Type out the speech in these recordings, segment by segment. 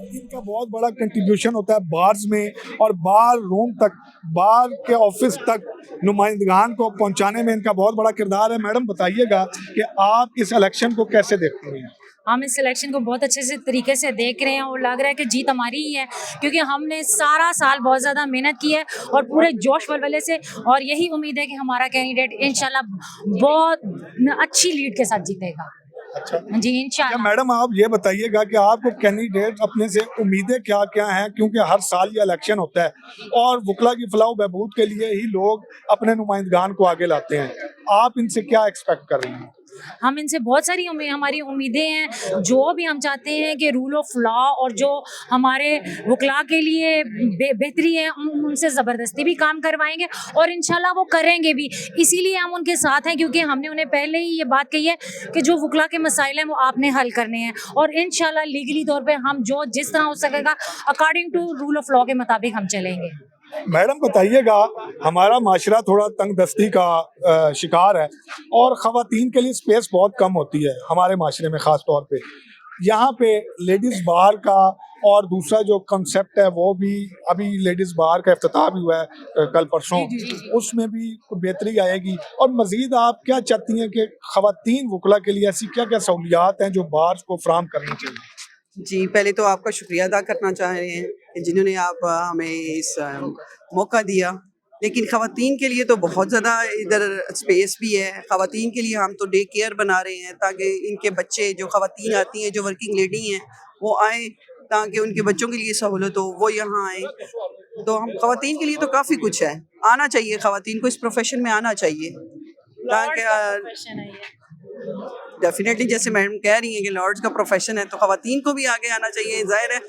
इनका बहुत बड़ा कंट्रीब्यूशन होता है बार्स में और बार रूम तक, बार के ऑफिस तक नुमाइंदगान को पहुंचाने में इनका बहुत बड़ा किरदार है। मैडम बताइएगा कि आप इस इलेक्शन को कैसे देखते हैं? हम इस इलेक्शन को बहुत अच्छे से तरीके से देख रहे हैं और लग रहा है कि जीत हमारी ही है, क्योंकि हमने सारा साल बहुत ज़्यादा मेहनत की है और पूरे जोश वलवले से, और यही उम्मीद है कि हमारा कैंडिडेट इंशाल्लाह बहुत अच्छी लीड के साथ जीतेगा। अच्छा जी इंशाल्लाह। मैडम आप ये बताइएगा कि आपको कैंडिडेट अपने से उम्मीदें क्या क्या हैं, क्योंकि हर साल ये इलेक्शन होता है और वकला की फलाह बहबूद के लिए ही लोग अपने नुमाइंदगान को आगे लाते हैं। आप इनसे क्या एक्सपेक्ट कर रही हैं? हम इनसे बहुत सारी हमारी उम्मीदें हैं। जो भी हम चाहते हैं कि रूल ऑफ लॉ और जो हमारे वकला के लिए बेहतरी है, उनसे ज़बरदस्ती भी काम करवाएंगे और इंशाल्लाह वो करेंगे भी। इसीलिए हम उनके साथ हैं, क्योंकि हमने उन्हें पहले ही ये बात कही है कि जो वकला के मसाइल हैं वो आपने हल करने हैं, और इंशाल्लाह लीगली तौर पर हम जो जिस तरह हो सकेगा according to rule of law के मुताबिक हम चलेंगे। मैडम बताइएगा, हमारा माशरा थोड़ा तंगदस्ती का शिकार है और ख़वातीन के लिए स्पेस बहुत कम होती है हमारे माशरे में, ख़ास तौर पे यहाँ पे लेडीज़ बार का और दूसरा जो कंसेप्ट है वो भी, अभी लेडीज़ बार का इफ्तिताह भी हुआ है कल परसों, उसमें भी बेहतरी आएगी। और मज़ीद आप क्या चाहती हैं कि ख़वातीन वकला के लिए ऐसी क्या क्या सहूलियात हैं जो बार्स को फराहम करनी चाहिए? जी, पहले तो आपका शुक्रिया अदा करना चाह रहे हैं जिन्होंने आप हमें इस मौका दिया। लेकिन ख़वातीन के लिए तो बहुत ज़्यादा इधर स्पेस भी है। ख़वातीन के लिए हम तो डे केयर बना रहे हैं ताकि इनके बच्चे, जो ख़वातीन आती हैं, जो वर्किंग लेडी हैं, वो आएँ ताकि उनके बच्चों के लिए सहूलत हो, वो यहाँ आएँ। तो हम ख़वातीन के लिए तो काफ़ी कुछ है, आना चाहिए, ख़वातीन को इस प्रोफेशन में आना चाहिए ताकि डेफिनेटली जैसे मैडम कह रही हैं कि लॉर्ड्स का प्रोफेशन है तो ख़वातीन को भी आगे आना चाहिए। ज़ाहिर है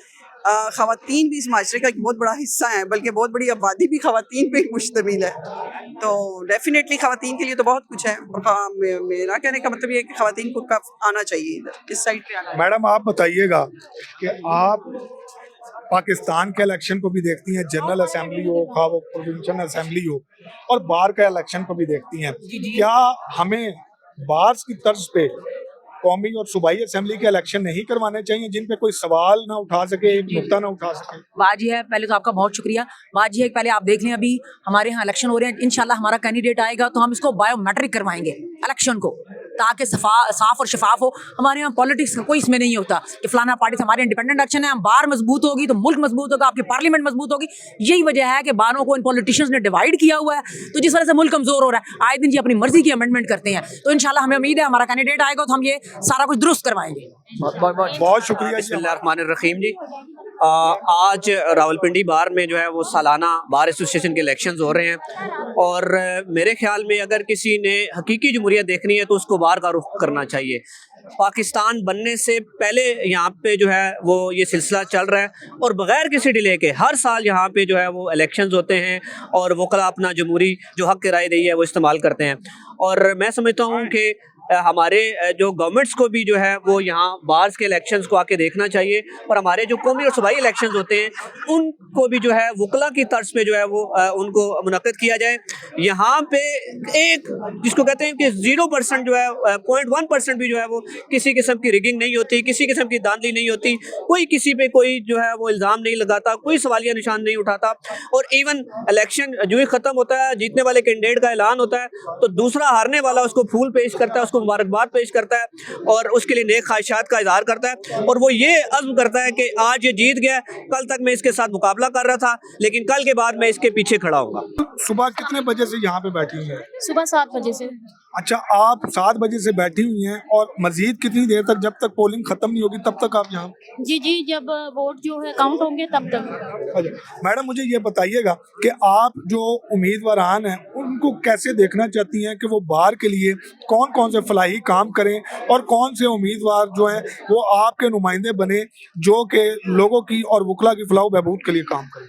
ख़वातीन भी इस माशरे का एक बहुत बड़ा हिस्सा है, बल्कि बहुत बड़ी आबादी भी ख़वातीन पे मुश्तमिल है। तो डेफिनेटली ख़वातीन के लिए तो बहुत कुछ है और मेरा कहने का मतलब ये है कि ख़वातीन को आना चाहिए इधर इस साइड पे आना। मैडम आप बताइएगा कि आप पाकिस्तान के इलेक्शन को भी देखती हैं, जनरल असेंबली हो, खा वो प्रोविंशियल असेंबली हो, और बार का इलेक्शन को भी देखती हैं। क्या हमें बार्स की तर्ज पे कौमी और सूबाई असेंबली के इलेक्शन नहीं करवाने चाहिए जिन पे कोई सवाल ना उठा सके, एक नुक्ता ना उठा सके? बात ये है, पहले तो आपका बहुत शुक्रिया। बात ये है, पहले आप देख लें, अभी हमारे यहाँ इलेक्शन हो रहे हैं, इंशाल्लाह हमारा कैंडिडेट आएगा तो हम इसको बायोमेट्रिक करवाएंगे इलेक्शन को, ताकि साफ और शफाफ हो। हमारे यहाँ पॉलिटिक्स का कोई इसमें नहीं होता कि फलाना पार्टी से, हमारे इंडिपेंडेंट इलेक्शन है। हम बार मजबूत होगी तो मुल्क मजबूत होगा, आपकी पार्लियामेंट मजबूत होगी। यही वजह है कि बारों को इन पॉलिटिशियंस ने डिवाइड किया हुआ है, तो जिस वजह से मुल्क कमजोर हो रहा है। आए दिन जी अपनी मर्जी की अमेंडमेंट करते हैं, तो इंशाल्लाह हमें उम्मीद है हमारा कैंडिडेट आएगा तो हम ये सारा कुछ दुरुस्त करवाएंगे। बहुत शुक्रिया। बिस्मिल्लाहिर्रहमानिर्रहीम जी। आज रावलपिंडी बार में जो है वो सालाना बार एसोसिएशन के इलेक्शंस हो रहे हैं, और मेरे ख्याल में अगर किसी ने हकीकी जमहूरियत देखनी है तो उसको बार का रुख करना चाहिए। पाकिस्तान बनने से पहले यहाँ पे जो है वो ये सिलसिला चल रहा है, और बग़ैर किसी डिले के हर साल यहाँ पे जो है वो इलेक्शंस होते हैं और वकला अपना जमहूरी जो हक़ की राय दी है वो इस्तेमाल करते हैं। और मैं समझता हूँ कि हमारे जो गवर्नमेंट्स को भी जो है वो यहाँ बार्स के इलेक्शंस को आके देखना चाहिए, और हमारे जो कौमी और सूबाई इलेक्शंस होते हैं उनको भी जो है वकला की तर्ज पे जो है वो उनको मुनक़्क़िद किया जाए। यहाँ पे एक जिसको कहते हैं कि 0% जो है 0.1% भी जो है वो किसी किस्म की रिगिंग नहीं होती, किसी किस्म की धांधली नहीं होती, कोई किसी पे कोई जो है वो इल्ज़ाम नहीं लगाता, कोई सवालिया निशान नहीं उठाता। और इवन इलेक्शन जो ही ख़त्म होता है, जीतने वाले कैंडिडेट का ऐलान होता है, तो दूसरा हारने वाला उसको फूल पेश करता है, उसको मुबारकबाद पेश करता है और उसके लिए नेक ख्वाहिशात का इजहार करता है, और वो ये अज़्म करता है कि आज ये जीत गया, कल तक मैं इसके साथ मुकाबला कर रहा था, लेकिन कल के बाद मैं इसके पीछे खड़ा होऊंगा। सुबह कितने बजे से यहाँ पे बैठी हुई हैं? सुबह 7 बजे से। अच्छा, आप 7 बजे से बैठी हुई हैं, और मजीद कितनी देर तक, जब तक पोलिंग खत्म नहीं होगी तब तक आप यहाँ? जी जी, जब वोट जो है काउंट होंगे तब तक। अच्छा मैडम, मुझे ये बताइएगा कि आप जो उम्मीदवारान हैं उनको कैसे देखना चाहती हैं कि वो बार के लिए कौन कौन से फलाही काम करें, और कौन से उम्मीदवार जो हैं वो आपके नुमाइंदे बने जो कि लोगों की और वकला की फलाह बहबूद के लिए काम करें?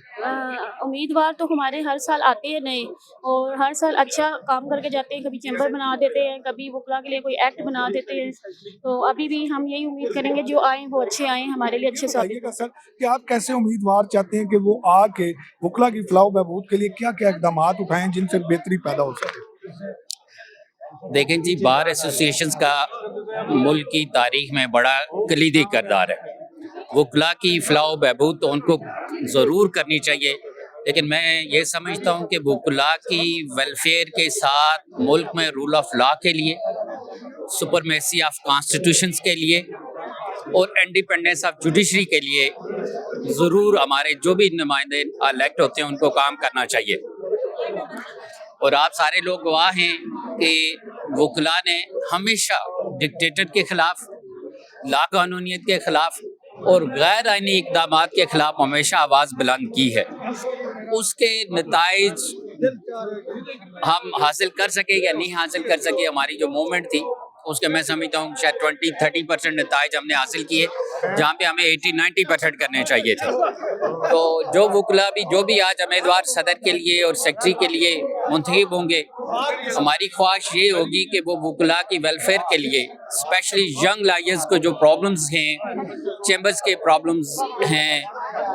उम्मीदवार तो हमारे हर साल आते हैं नए, और हर साल अच्छा काम करके जाते हैं। कभी चैम्बर बना देते हैं, कभी वकला के लिए कोई एक्ट बना देते हैं। तो अभी भी हम यही उम्मीद करेंगे जो आए वो अच्छे आए, हमारे लिए अच्छे साबित हों। सर कि आप कैसे उम्मीदवार चाहते हैं कि वो आके वकला की फलाह बहबूद के लिए क्या क्या इकदाम उठाएं जिनसे बेहतरी पैदा हो सके? देखें जी, बार एसोसिएशंस का मुल्क की तारीख में बड़ा कलीदी किरदार है। वकला की फलाह बहबूद तो उनको ज़रूर करनी चाहिए, लेकिन मैं ये समझता हूँ कि वकला की वेलफेयर के साथ मुल्क में रूल ऑफ लॉ के लिए, सुपरमेसी ऑफ कॉन्स्टिट्यूशंस के लिए और इंडिपेंडेंस ऑफ जुडिशरी के लिए ज़रूर हमारे जो भी नुमाइंदे इलेक्ट होते हैं उनको काम करना चाहिए। और आप सारे लोग गवाह हैं कि वकला ने हमेशा डिक्टेटर के ख़िलाफ़, ला कानूनियत के ख़िलाफ़ और गैर आइनी इक़दामात के ख़िलाफ़ हमेशा आवाज़ बुलंद की है। उसके नताइज हम हासिल कर सके या नहीं हासिल कर सके, हमारी जो मूवमेंट थी उसके मैं समझता हूँ शायद 20-30% नताइज हमने हासिल किए, जहाँ पे हमें 80-90% करने चाहिए थे। तो जो वकला भी जो भी आज उम्मीदवार सदर के लिए और सेक्रेटरी के लिए मुंतखब होंगे, हमारी ख्वाहिश ये होगी कि वो वकला की वेलफेयर के लिए, स्पेशली यंग लॉयर्स को जो प्रॉब्लम्स हैं, चैम्बर्स के प्रॉब्लम्स हैं,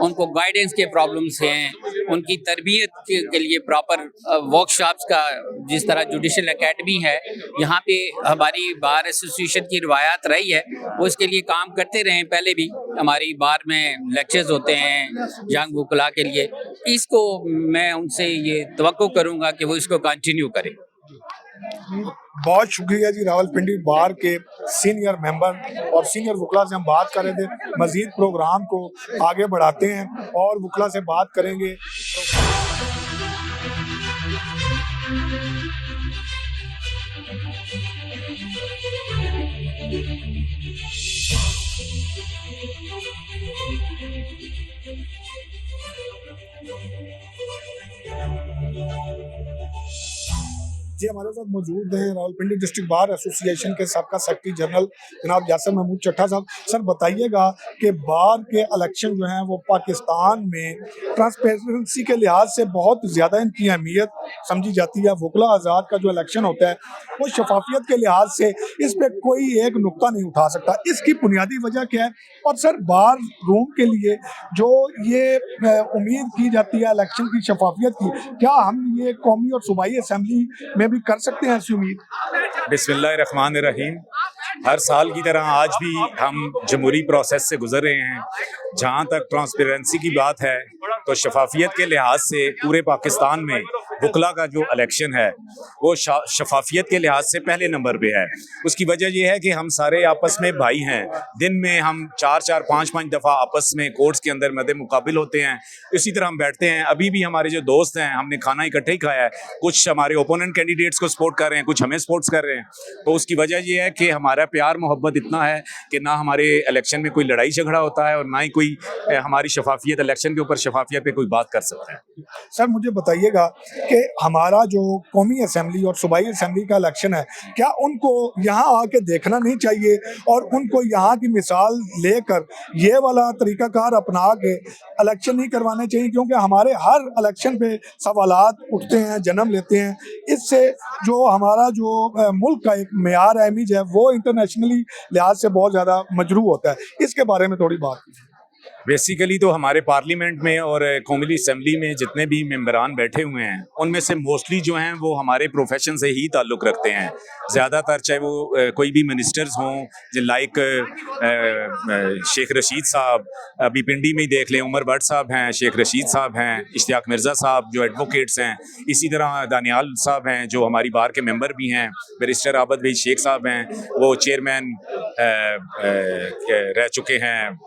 उनको गाइडेंस के प्रॉब्लम्स हैं, उनकी तरबियत के लिए प्रॉपर वर्कशॉप्स का, जिस तरह जुडिशल एकेडमी है, यहाँ पे हमारी बार एसोसिएशन की रवायात रही है, वो इसके लिए काम करते रहे। पहले भी हमारी बार में लेक्चर्स होते हैं यंग वकला के लिए, इसको मैं उनसे ये तवक्को करूँगा कि वो इसको कंटिन्यू करें। बहुत शुक्रिया जी। रावलपिंडी बार के सीनियर मेंबर और सीनियर वकला से हम बात कर रहे थे। मजीद प्रोग्राम को आगे बढ़ाते हैं और वकला से बात करेंगे। जी हमारे साथ मौजूद हैं रावलपिंडी डिस्ट्रिक्ट बार एसोसिएशन के सबका सेक्रेटरी जनरल जनाब यासर महमूद चट्टा साहब। सर बताइएगा कि बार के इलेक्शन जो हैं वो पाकिस्तान में ट्रांसपेरेंसी के लिहाज से बहुत ज़्यादा इनकी अहमियत समझी जाती है। वकला आज़ाद का जो इलेक्शन होता है वो शफाफियत के लिहाज से इस पर कोई एक नुक्ता नहीं उठा सकता। इसकी बुनियादी वजह क्या है? और सर बार रूम के लिए जो ये उम्मीद की जाती है इलेक्शन की शफाफियत की, क्या हम ये कौमी और सूबाई असम्बली में भी कर सकते हैं ऐसी उम्मीद? बिस्मिल्लाहिर्रहमानिर्रहीम। हर साल की तरह आज भी हम जमहूरी प्रोसेस से गुजर रहे हैं। जहाँ तक ट्रांसपेरेंसी की बात है तो शफाफियत के लिहाज से पूरे पाकिस्तान में वकला का जो इलेक्शन है वो शफाफियत के लिहाज से पहले नंबर पे है। उसकी वजह ये है कि हम सारे आपस में भाई हैं। दिन में हम 4-4, 5-5 दफ़ा आपस में कोर्ट्स के अंदर मद्दे मुकाबिल होते हैं। इसी तरह हम बैठते हैं। अभी भी हमारे जो दोस्त हैं, हमने खाना इकट्ठे ही खाया है। कुछ हमारे ओपोनेंट कैंडिडेट्स को सपोर्ट कर रहे हैं, कुछ हमें सपोर्ट कर रहे हैं। तो उसकी वजह ये है कि हमारा प्यार मोहब्बत इतना है कि ना हमारे इलेक्शन में कोई लड़ाई झगड़ा होता है और ना ही कोई हमारी शफाफियत, इलेक्शन के ऊपर शफाफियत पे कोई बात कर सकता है। सर मुझे बताइएगा कि हमारा जो कौमी असेंबली और सूबाई असेंबली का इलेक्शन है, क्या उनको यहाँ आके देखना नहीं चाहिए और उनको यहाँ की मिसाल लेकर ये वाला तरीकाकार अपना के इलेक्शन नहीं करवाने चाहिए? क्योंकि हमारे हर इलेक्शन पे सवालात उठते हैं, जन्म लेते हैं। इससे जो हमारा जो मुल्क का एक मेयार है, इमेज है, वो इंटरनेशनली लिहाज से बहुत ज़्यादा मजरूह होता है। इसके बारे में थोड़ी बात कीजिए। बेसिकली तो हमारे पार्लियामेंट में और कौमी असम्बली में जितने भी मेंबरान बैठे हुए हैं उनमें से मोस्टली जो हैं वो हमारे प्रोफेशन से ही ताल्लुक़ रखते हैं। ज़्यादातर चाहे वो कोई भी मिनिस्टर्स हों, लाइक शेख रशीद साहब, अभी पिंडी में ही देख लें, उमर भट्ट साहब हैं, शेख रशीद साहब हैं, इश्तियाक मिर्ज़ा साहब जो एडवोकेट्स हैं, इसी तरह दानियाल साहब हैं जो हमारी बार के मेंबर भी हैं, बैरिस्टर आबद भाई शेख साहब हैं, वो चेयरमैन रह चुके हैं,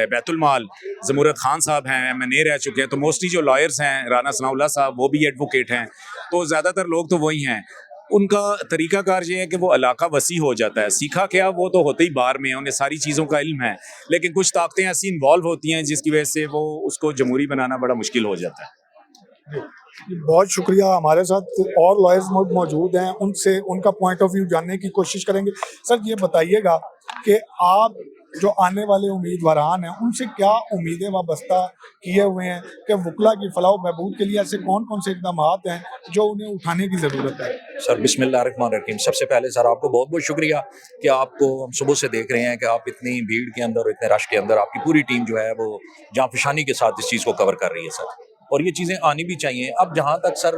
बैतुल माल ज़मूरत खान साहब हैं, MNA रह चुके हैं। तो मोस्टली जो लॉयर्स हैं, राना सनाउल्लाह साहब, वो भी एडवोकेट हैं। तो ज़्यादातर लोग तो वही हैं। उनका तरीक़ाकार ये है कि वो इलाका वसी हो जाता है। सीखा क्या, वो तो होते ही बार में, उन्हें सारी चीज़ों का इल्म है, लेकिन कुछ ताकतें ऐसी इन्वॉल्व होती हैं जिसकी वजह से वो उसको जमहूरी बनाना बड़ा मुश्किल हो जाता है। बहुत शुक्रिया। हमारे साथ और लॉयर्स मौजूद हैं, उनसे उनका पॉइंट ऑफ व्यू जानने की कोशिश करेंगे। सर ये बताइएगा कि आप जो आने वाले उम्मीदवारान हैं उनसे क्या उम्मीदें वाबस्ता किए हुए हैं कि वकला की फलाह बहबूद के लिए ऐसे कौन कौन से इक़दाम हैं जो उन्हें उठाने की ज़रूरत है? सर बिस्मिल्लाहिर्रहमानिर्रहीम। सबसे पहले सर आपको बहुत बहुत शुक्रिया कि आपको हम सुबह से देख रहे हैं कि आप इतनी भीड़ के अंदर, इतने रश के अंदर आपकी पूरी टीम जो है वो जांफशानी के साथ इस चीज़ को कवर कर रही है। सर और ये चीज़ें आनी भी चाहिए। अब जहाँ तक सर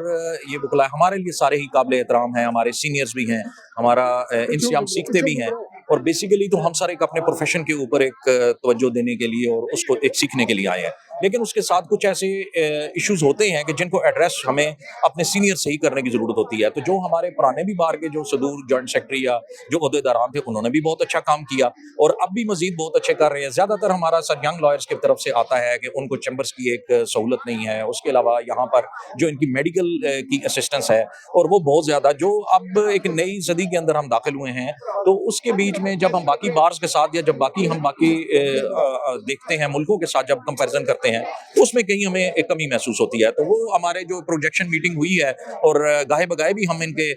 ये वकला हमारे लिए सारे ही काबिल एहतराम हैं, हमारे सीनियर्स भी हैं, हमारा इनसे हम सीखते भी हैं, और बेसिकली तो हम सर एक अपने प्रोफेशन के ऊपर एक तवज्जो देने के लिए और उसको एक सीखने के लिए आए हैं। लेकिन उसके साथ कुछ ऐसे इश्यूज होते हैं कि जिनको एड्रेस हमें अपने सीनियर से ही करने की ज़रूरत होती है। तो जो हमारे पुराने भी बार के जो सदूर जॉइंट सेक्रेटरी या जो ओहदेदारान थे, उन्होंने भी बहुत अच्छा काम किया और अब भी मजीद बहुत अच्छे कर रहे हैं। ज़्यादातर हमारा सर यंग लॉयर्स की तरफ से आता है कि उनको चैम्बर्स की एक सहूलत नहीं है। उसके अलावा यहाँ पर जो इनकी मेडिकल की असिस्टेंस है, और वो बहुत ज़्यादा जो अब एक नई सदी के अंदर हम दाखिल हुए हैं, तो उसके बीच में जब हम बाकी बार्स के साथ या जब हम बाकी देखते हैं मुल्कों के साथ जब कंपैरिजन करते हैं, तो उसमें कहीं हमें एक कमी महसूस होती है। तो वो हमारे जो प्रोजेक्शन मीटिंग हुई है और गाहे बगाए भी हम इनके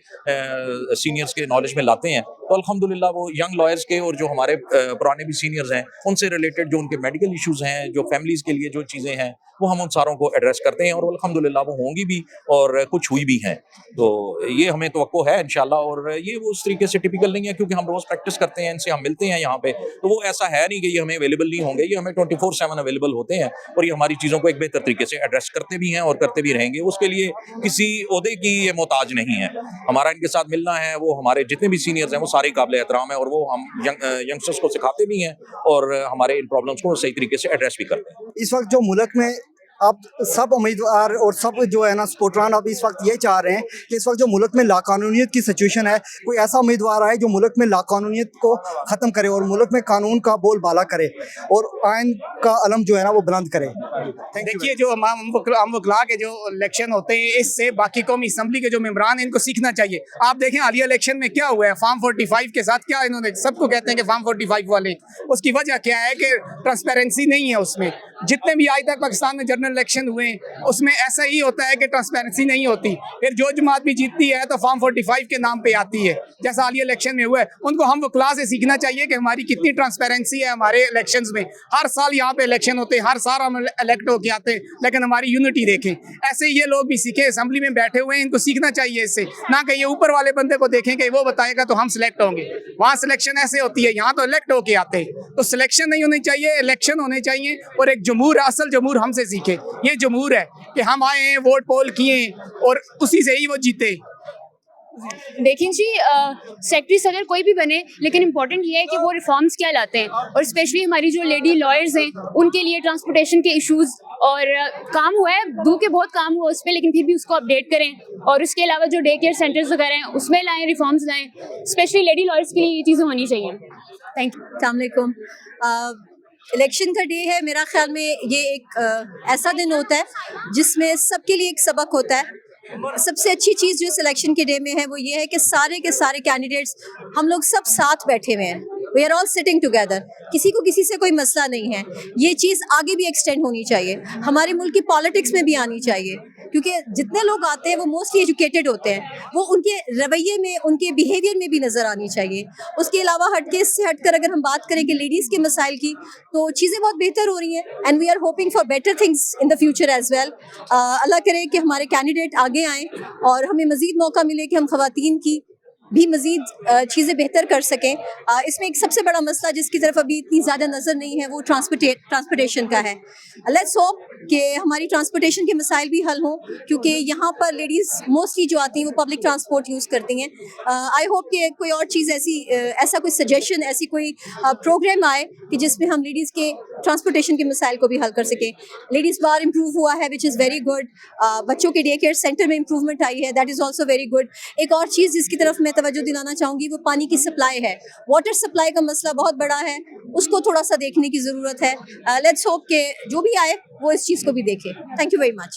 सीनियर्स के नॉलेज में लाते हैं, तो अल्हम्दुलिल्लाह वो यंग लॉयर्स के और जो हमारे पुराने भी सीनियर्स हैं, उनसे रिलेटेड जो उनके मेडिकल इश्यूज हैं, जो फैमिलीज के लिए जो चीज़ें हैं, वो हम उन सारों को एड्रेस करते हैं और अल्हम्दुलिल्लाह वो होंगी भी और कुछ हुई भी हैं। तो ये हमें तवक्को है इंशाल्लाह, और ये वो उस तरीके से टिपिकल नहीं है क्योंकि हम रोज़ प्रैक्टिस करते हैं, इनसे हम मिलते हैं यहाँ पे, तो वो ऐसा है नहीं कि ये हमें अवेलेबल नहीं होंगे, ये हमें 24/7 अवेलेबल होते हैं और ये हमारी चीज़ों को एक बेहतर तरीके से एड्रेस करते भी हैं और करते भी रहेंगे। उसके लिए किसी ओहदे की ये मोहताज नहीं है। हमारा इनके साथ मिलना है, वो हमारे जितने भी सीनियर्स हैं वो सारे काबिल एहतराम है और वो हम यंगस्टर्स को सिखाते भी हैं और हमारे इन प्रॉब्लम्स को सही तरीके से एड्रेस भी करते हैं। इस वक्त जो मुल्क में अब सब उम्मीदवार और सब जो है ना सपोर्टरान अब इस वक्त ये चाह रहे हैं कि इस वक्त जो मुल्क में लाकानूनियत की सिचुएशन है, कोई ऐसा उम्मीदवार आए जो मुल्क में लाकानूनियत को ख़त्म करे और मुल्क में कानून का बोलबाला करे और आइन का अलम जो है ना वो बुलंद करे। देखिए, जो हम वकला के जो इलेक्शन होते हैं, इससे बाकी कौमी असम्बली के जो मेम्बरान हैं इनको सीखना चाहिए। आप देखें हालिया इलेक्शन में क्या हुआ है, फार्म 45 के साथ क्या इन्होंने, सबको कहते हैं कि फार्म 45 वाले, उसकी वजह क्या है कि ट्रांसपेरेंसी नहीं है उसमें। जितने भी आज तक पाकिस्तान में जनरल इलेक्शन हुए उसमें ऐसा ही होता है कि ट्रांसपेरेंसी नहीं होती। फिर जो जमात भी जीतती है तो फार्म 45 के नाम पे आती है, जैसा हालिया इलेक्शन में हुआ है। उनको हम वकला से सीखना चाहिए कि हमारी कितनी ट्रांसपेरेंसी है हमारे इलेक्शंस में। हर साल यहाँ पे इलेक्शन होते हैं, हर साल हम इलेक्ट होके आते हैं, लेकिन हमारी यूनिटी देखें। ऐसे ये लोग भी सीखें, असम्बली में बैठे हुए हैं, इनको सीखना चाहिए इससे, ना कि ये ऊपर वाले बंदे को देखें कि वो बताएगा तो हम सिलेक्ट होंगे। वहाँ सिलेक्शन ऐसे होती है, यहाँ तो इलेक्ट होके आते हैं। तो सिलेक्शन नहीं होनी चाहिए, इलेक्शन होने चाहिए और एक जमहूर, असल जमहूर हमसे सीखे। ये जमहूर है कि हम आए हैं, वोट पोल किए और उसी से ही वो जीते। देखें जी, सेक्रेटरी सदर कोई भी बने, लेकिन इम्पोर्टेंट ये है कि वो रिफॉर्म्स क्या लाते हैं, और स्पेशली हमारी जो लेडी लॉयर्स हैं उनके लिए ट्रांसपोर्टेशन के इश्यूज़ और काम हुआ है, दू के बहुत काम हुआ उस पर, लेकिन फिर भी उसको अपडेट करें। और उसके अलावा जो डे केयर सेंटर्स वगैरह हैं उसमें लाएँ, रिफॉर्म्स लाएँ, स्पेशली लेडी लॉयर्स के लिए ये चीज़ें होनी चाहिए। Thank you. अस्सलाम वालेकुम। इलेक्शन का डे है, मेरा ख्याल में ये एक ऐसा दिन होता है जिसमें सबके लिए एक सबक होता है। सबसे अच्छी चीज़ जो सिलेक्शन के डे में है वो ये है कि सारे के सारे कैंडिडेट्स हम लोग सब साथ बैठे हुए हैं, we are all sitting together, किसी को किसी से कोई मसला नहीं है। ये चीज़ आगे भी एक्सटेंड होनी चाहिए, हमारे मुल्क की पॉलिटिक्स में भी आनी चाहिए, क्योंकि जितने लोग आते हैं वो मोस्टली एजुकेटेड होते हैं, वो उनके रवैये में, उनके बिहेवियर में भी नज़र आनी चाहिए। उसके अलावा हटके इससे हटकर अगर हम बात करें कि लेडीज़ के मसाइल की, तो चीज़ें बहुत बेहतर हो रही हैं and we are hoping for better things in the future as well. अल्लाह करे कि हमारे कैंडिडेट आगे आएँ और हमें मज़ीद मौका मिले कि हम ख़वातीन की भी मज़ीद चीज़ें बेहतर कर सकें। इसमें एक सबसे बड़ा मसला जिसकी तरफ अभी इतनी ज़्यादा नज़र नहीं है वो ट्रांसपोर्टेशन का है। लेट्स होप कि हमारी ट्रांसपोर्टेशन के मसाइल भी हल हों, क्योंकि यहाँ पर लेडीज़ मोस्टली जो आती हैं वो पब्लिक ट्रांसपोर्ट यूज़ करती हैं। आई होप कि कोई और चीज़ ऐसा कोई सजेशन, ऐसी कोई प्रोग्राम आए कि जिसमें हम लेडीज़ के ट्रांसपोर्टेशन के मसाइल को भी हल कर सकें। लेडीज़ बार इम्प्रूव हुआ है विच इज़ वेरी गुड, बच्चों के डे केयर सेंटर में इम्प्रूवमेंट आई है, that is also very good. एक और चीज़ जिसकी तरफ मैं तवज्जो दिलाना चाहूँगी वो पानी की सप्लाई है। वाटर सप्लाई का मसला बहुत बड़ा है, उसको थोड़ा सा देखने की ज़रूरत है। लेट्स होप कि जो भी आए वो इस चीज़ को भी देखे। Thank you very much.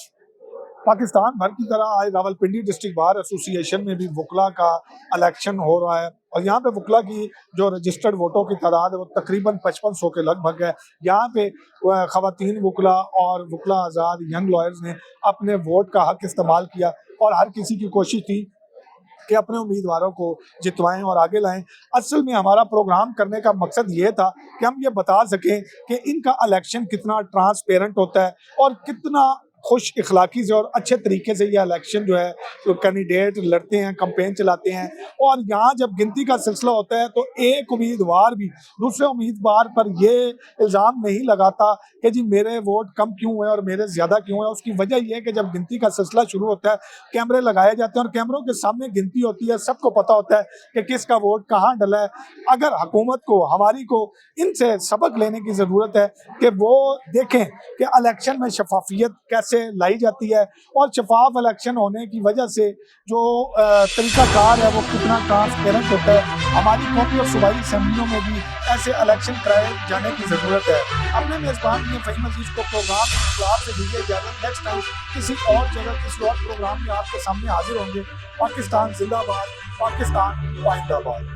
Pakistan भर की तरह आज रावलपिंडी डिस्ट्रिक्ट बार एसोसिएशन में भी वकला का इलेक्शन हो रहा है और यहाँ पे वकला की जो रजिस्टर्ड वोटों की तादाद है वो तकरीबन 5500 के लगभग है। यहाँ पे ख़वातीन वकला और वकला आज़ाद यंग लॉयर्स ने अपने वोट का हक इस्तेमाल किया और हर किसी की कोशिश थी कि अपने उम्मीदवारों को जितवाएं और आगे लाएं। असल में हमारा प्रोग्राम करने का मकसद ये था कि हम ये बता सकें कि इनका इलेक्शन कितना ट्रांसपेरेंट होता है और कितना खुश इखलाकी से और अच्छे तरीके से ये इलेक्शन जो है तो कैंडिडेट लड़ते हैं, कैंपेन चलाते हैं। और यहाँ जब गिनती का सिलसिला होता है तो एक उम्मीदवार भी दूसरे उम्मीदवार पर ये इल्ज़ाम नहीं लगाता कि जी मेरे वोट कम क्यों हुए और मेरे ज़्यादा क्यों है। उसकी वजह ये है कि जब गिनती का सिलसिला शुरू होता है कैमरे लगाए जाते हैं और कैमरों के सामने गिनती होती है, सबको पता होता है कि किसका वोट कहाँ डला है। अगर हुकूमत को, हमारी को इनसे सबक लेने की ज़रूरत है कि वो देखें कि इलेक्शन में शफाफियत कैसे लाई जाती है और शफाफ इलेक्शन होने की वजह से जो तरीक़ाकार है वो कितना ट्रांसपेरेंट होता है। हमारी कौमी और सूबाई असम्बलियों में भी ऐसे इलेक्शन कराए जाने की ज़रूरत है। अपने मेज़बान ने फ़हीम अजीज़ को प्रोग्राम से दीजिए इजाज़त। नेक्स्ट टाइम किसी और जगह किसी और प्रोग्राम में आपके सामने हाजिर होंगे। पाकिस्तान जिंदाबाद, पाकिस्तान पाइंदाबाद।